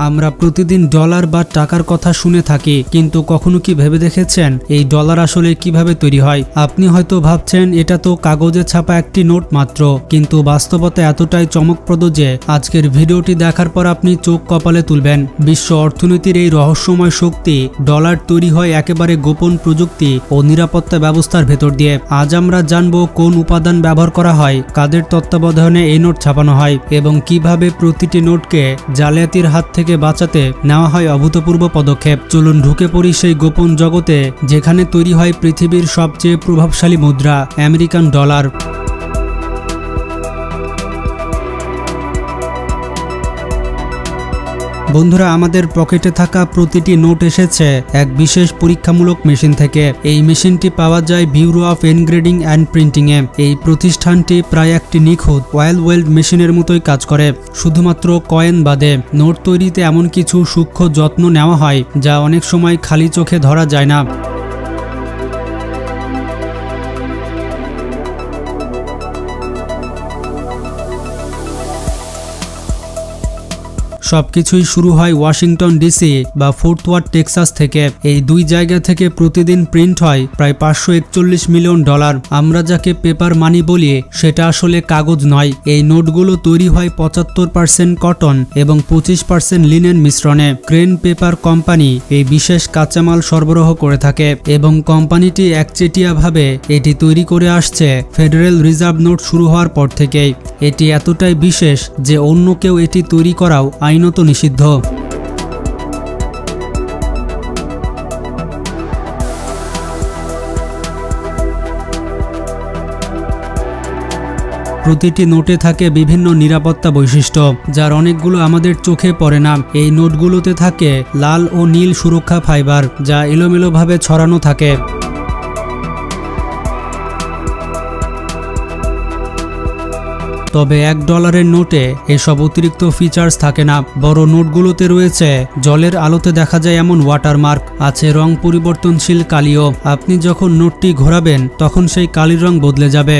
আমরা প্রতিদিন ডলার বা টাকার কথা শুনে থাকি, কিন্তু কখনো কি ভেবে দেখেছেন এই ডলার আসলে কিভাবে তৈরি হয়? আপনি হয়তো ভাবছেন এটা তো কাগজে ছাপা একটি নোট মাত্র, কিন্তু বাস্তবতা এতটাই চমকপ্রদ যে আজকের ভিডিওটি দেখার পর আপনি চোখ কপালে তুলবেন। বিশ্ব অর্থনীতির এই রহস্যময় শক্তি ডলার তৈরি হয় একেবারে গোপন প্রযুক্তি ও নিরাপত্তা ব্যবস্থার ভেতর দিয়ে। আজ আমরা জানবো কোন উপাদান ব্যবহার করা হয়, কাদের তত্ত্বাবধানে এই নোট ছাপানো হয় এবং কিভাবে প্রতিটি নোটকে জালিয়াতির হাত থেকে বাঁচাতে নেওয়া হয় অভূতপূর্ব পদক্ষেপ। চলুন ঢুকে পড়ি সেই গোপন জগতে যেখানে তৈরি হয় পৃথিবীর সবচেয়ে প্রভাবশালী মুদ্রা, আমেরিকান ডলার। বন্ধুরা, আমাদের পকেটে থাকা প্রতিটি নোট এসেছে এক বিশেষ পরীক্ষামূলক মেশিন থেকে। এই মেশিনটি পাওয়া যায় ব্যুরো অফ এনগ্রেডিং অ্যান্ড প্রিন্টিং এ। এই প্রতিষ্ঠানটি প্রায় একটি নিখুঁত ওয়েল ওয়েল্ড মেশিনের মতোই কাজ করে, শুধুমাত্র কয়েন বাদে। নোট তৈরিতে এমন কিছু সূক্ষ্ম যত্ন নেওয়া হয় যা অনেক সময় খালি চোখে ধরা যায় না। সবকিছুই শুরু হয় ওয়াশিংটন ডিসি বা ফোর্ট ওয়ার্থ টেক্সাস থেকে। এই দুই জায়গা থেকে প্রতিদিন প্রিন্ট হয় প্রায় 541 মিলিয়ন ডলার। আমরা যাকে পেপার মানি বলি সেটা আসলে কাগজ নয়। এই নোটগুলো তৈরি হয় 75% কটন এবং 25% লিনেন মিশ্রণে। ক্রেন পেপার কোম্পানি এই বিশেষ কাঁচামাল সরবরাহ করে থাকে এবং কোম্পানিটি একচেটিয়াভাবে এটি তৈরি করে আসছে ফেডারেল রিজার্ভ নোট শুরু হওয়ার পর থেকেই। এটি এতটাই বিশেষ যে অন্য কেউ এটি তৈরি করাও আইনত নিষিদ্ধ। প্রতিটি নোটে থাকে বিভিন্ন নিরাপত্তা বৈশিষ্ট্য, যার অনেকগুলো আমাদের চোখে পড়ে না। এই নোটগুলোতে থাকে লাল ও নীল সুরক্ষা ফাইবার, যা এলোমেলোভাবে ছড়ানো থাকে। তবে $1 নোটে এসব অতিরিক্ত ফিচার্স থাকে না। বড় নোটগুলোতে রয়েছে জলের আলোতে দেখা যায় এমন ওয়াটারমার্ক, আছে রং পরিবর্তনশীল কালিও। আপনি যখন নোটটি ঘোরাবেন তখন সেই কালির রং বদলে যাবে।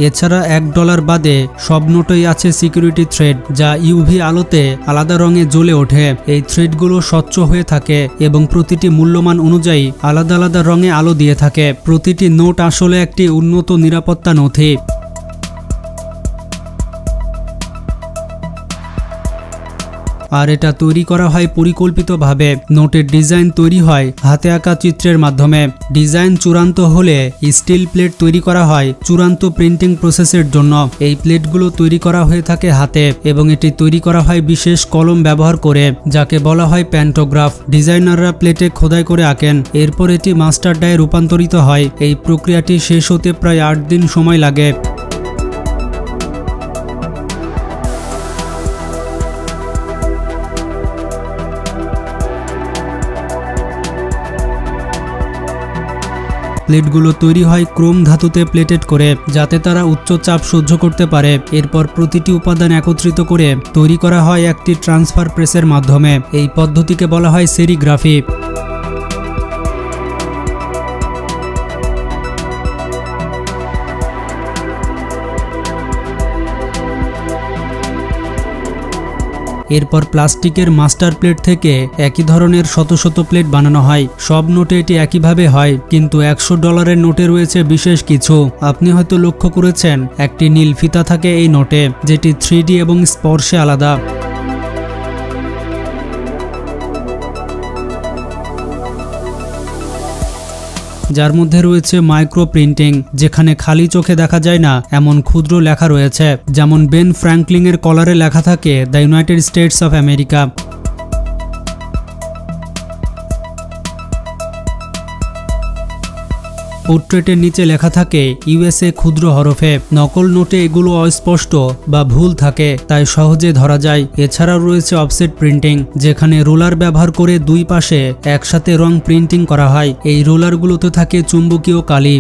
এছাড়া $1 বাদে সব নোটেই আছে সিকিউরিটি থ্রেড, যা ইউভি আলোতে আলাদা রঙে জ্বলে ওঠে। এই থ্রেডগুলো স্বচ্ছ হয়ে থাকে এবং প্রতিটি মূল্যমান অনুযায়ী আলাদা আলাদা রঙে আলো দিয়ে থাকে। প্রতিটি নোট আসলে একটি উন্নত নিরাপত্তা নথি। আর এটা তৈরি করা হয় পরিকল্পিতভাবে। নোটের ডিজাইন তৈরি হয় হাতে আঁকা চিত্রের মাধ্যমে। ডিজাইন চূড়ান্ত হলে স্টিল প্লেট তৈরি করা হয় চূড়ান্ত প্রিন্টিং প্রসেসের জন্য। এই প্লেটগুলো তৈরি করা হয়ে থাকে হাতে এবং এটি তৈরি করা হয় বিশেষ কলম ব্যবহার করে, যাকে বলা হয় প্যান্টোগ্রাফ। ডিজাইনাররা প্লেটে খোদাই করে আঁকেন, এরপর এটি মাস্টার ডায়ে রূপান্তরিত হয়। এই প্রক্রিয়াটি শেষ হতে প্রায় 8 দিন সময় লাগে। প্লেটগুলো তৈরি হয় ক্রোম ধাতুতে প্লেটেড করে, যাতে তারা উচ্চ চাপ সহ্য করতে পারে। এরপর প্রতিটি উপাদান একত্রিত করে তৈরি করা হয় একটি ট্রান্সফার প্রেসের মাধ্যমে। এই পদ্ধতিকে বলা হয় সেরিগ্রাফি। এরপর প্লাস্টিকের মাস্টার প্লেট থেকে একই ধরনের শত শত প্লেট বানানো হয়। সব নোটে এটি একইভাবে হয়, কিন্তু $100 নোটে রয়েছে বিশেষ কিছু। আপনি হয়তো লক্ষ্য করেছেন একটি নীল ফিতা থাকে এই নোটে, যেটি 3D এবং স্পর্শে আলাদা। যার মধ্যে রয়েছে মাইক্রো প্রিন্টিং, যেখানে খালি চোখে দেখা যায় না এমন ক্ষুদ্র লেখা রয়েছে, যেমন বেন ফ্র্যাঙ্কলিনের কলারে লেখা থাকে the United States of America. পোর্ট্রেটের নিচে লেখা থাকে ইউএসএ ক্ষুদ্র হরফে। নকল নোটে এগুলো অস্পষ্ট বা ভুল থাকে, তাই সহজে ধরা যায়। এছাড়াও রয়েছে অফসেট প্রিন্টিং, যেখানে রোলার ব্যবহার করে দুই পাশে একসাথে রং প্রিন্টিং করা হয়। এই রোলারগুলোতে থাকে চুম্বকীয় কালি।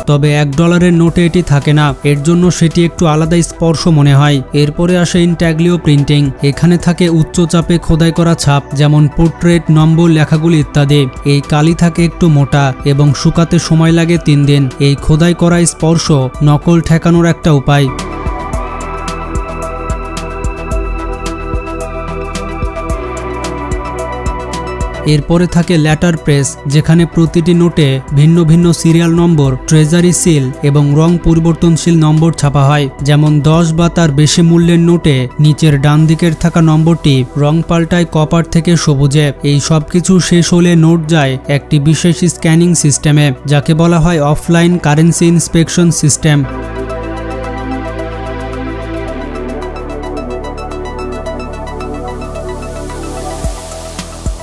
তবে $1 নোটে এটি থাকে না, এর জন্য সেটি একটু আলাদা স্পর্শ মনে হয়। এরপরে আসে ইনট্যাগলিও প্রিন্টিং। এখানে থাকে উচ্চ চাপে খোদাই করা ছাপ, যেমন পোর্ট্রেট, নম্বর, লেখাগুলি ইত্যাদি। এই কালি থাকে একটু মোটা এবং শুকাতে সময় লাগে 3 দিন। এই খোদাই করা স্পর্শ নকল ঠেকানোর একটা উপায়। এরপরে থাকে লেটার প্রেস, যেখানে প্রতিটি নোটে ভিন্ন ভিন্ন সিরিয়াল নম্বর, ট্রেজারি সিল এবং রং পরিবর্তনশীল নম্বর ছাপা হয়। যেমন 10 বা তার বেশি মূল্যের নোটে নিচের ডান দিকের থাকা নম্বরটি রং পাল্টায় কপার থেকে সবুজে। এই সব কিছু শেষ হলে নোট যায় একটি বিশেষ স্ক্যানিং সিস্টেমে, যাকে বলা হয় অফলাইন কারেন্সি ইন্সপেকশন সিস্টেম।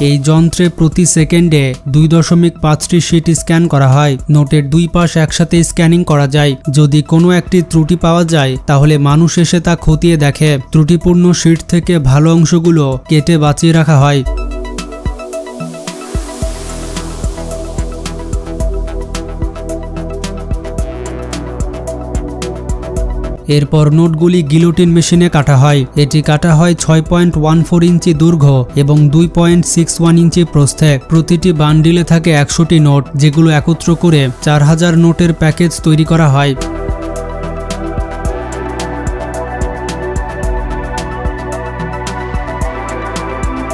এই যন্ত্রে প্রতি সেকেন্ডে 2.5টি শিট স্ক্যান করা হয়। নোটের 2 পাশ একসাথে স্ক্যানিং করা যায়। যদি কোনো একটি ত্রুটি পাওয়া যায় তাহলে মানুষ এসে তা খতিয়ে দেখে। ত্রুটিপূর্ণ শিট থেকে ভালো অংশগুলো কেটে বাঁচিয়ে রাখা হয়। এরপর নোটগুলি গিলোটিন মেশিনে কাটা হয়। এটি কাটা হয় 6.14 ইঞ্চি দৈর্ঘ্য এবং 2.61 ইঞ্চি প্রস্থে। প্রতিটি বান্ডিলে থাকে 100টি নোট, যেগুলো একত্র করে 4000 নোটের প্যাকেজ তৈরি করা হয়।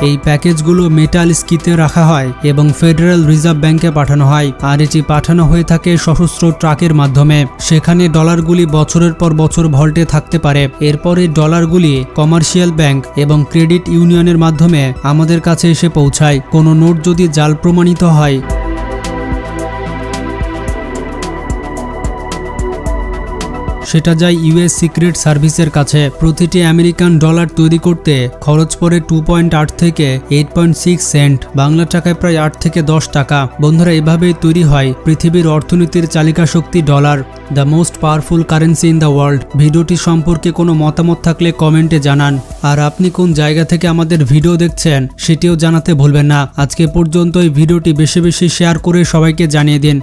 এই প্যাকেজগুলো মেটাল স্কিতে রাখা হয় এবং ফেডারেল রিজার্ভ ব্যাংকে পাঠানো হয়। আর এটি পাঠানো হয়ে থাকে সশস্ত্র ট্রাকের মাধ্যমে। সেখানে ডলারগুলি বছরের পর বছর ভল্টে থাকতে পারে। এরপর এই ডলারগুলি কমার্শিয়াল ব্যাংক এবং ক্রেডিট ইউনিয়নের মাধ্যমে আমাদের কাছে এসে পৌঁছায়। কোনো নোট যদি জাল প্রমাণিত হয় সেটা যায় ইউএস সিক্রেট সার্ভিসের কাছে। প্রতিটি আমেরিকান ডলার তৈরি করতে খরচ পড়ে 2.8 থেকে 8.6 সেন্ট, বাংলা টাকায় প্রায় 8 থেকে 10 টাকা। বন্ধুরা, এভাবেই তৈরি হয় পৃথিবীর অর্থনীতির চালিকা শক্তি dollar, the most powerful currency in the world. ভিডিওটি সম্পর্কে কোনো মতামত থাকলে কমেন্টে জানান। আর আপনি কোন জায়গা থেকে আমাদের ভিডিও দেখছেন সেটিও জানাতে ভুলবেন না। আজকে পর্যন্ত এই ভিডিওটি বেশি বেশি শেয়ার করে সবাইকে জানিয়ে দিন।